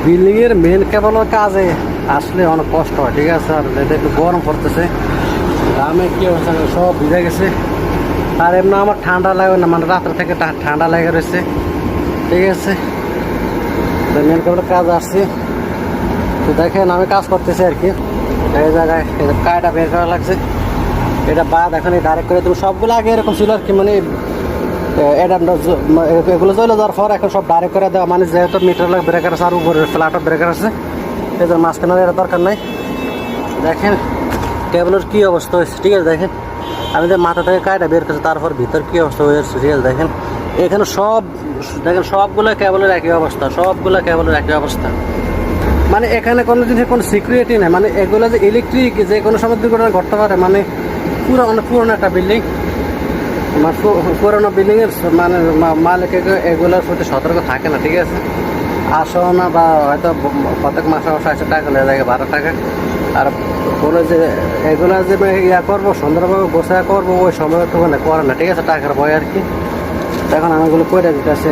Building এর main কেবলের কাজে আসলে অনেক কষ্ট হয়, ঠিক আছে। আর এটা একটু গরম পড়তেছে, গ্রামে কি অবস্থা সব ভিজে গেছে। আর এমনি আমার ঠান্ডা লাগে না, মানে রাত্রে থেকে ঠান্ডা লেগে রয়েছে, ঠিক আছে। মেন কেবলের কাজ আসছে, তো দেখেন আমি কাজ করতেছি আর কি। এই জায়গায় কায়টা বের করা লাগছে, এটা বাদ এখন ডাইরেক্ট করে দেবো। সবগুলো আগে এরকম ছিল আর কি, মানে এগুলো চলে যাওয়ার পর এখন সব ডাইরেক্ট করে দেওয়া, মানে যেহেতু মিটার ব্রেকার আছে আর উপরে ফ্ল্যাটও ব্রেকার আছে, এই জন্য মাঝখানে এটা দরকার নাই। দেখেন কেবলের কী অবস্থা হয়েছে, ঠিক আছে। দেখেন আমি যে মাথা থেকে কায়টা বের করছি, তারপর ভিতর কী অবস্থা হয়েছে, ঠিক আছে। দেখেন এখানে সব দেখেন সবগুলো কেবলের একই অবস্থা, সবগুলো কেবলের একই অবস্থা। মানে এখানে কোনো জিনিসের কোনো সিকিউরিটি নেই, মানে এগুলো যে ইলেকট্রিক যে কোনো সময় দুর্ঘটনা ঘটতে পারে। মানে অনেক পুরোনো একটা বিল্ডিং, পুরোনো বিল্ডিংয়ের মানে মালিক এগুলোর প্রতি সতর্ক থাকে না, ঠিক আছে। আসো না বা হয়তো প্রত্যেক মাসে 60 টাকা লেগে যায়, 12 টাকা। আর বলে যে এগুলো যে ইয়া করবো সুন্দরভাবে গোছায় করবো, ওই সময় তো মানে করে না, ঠিক আছে, টাকার ভয় আর কি। এখন আমি এগুলো করে দিতেছি।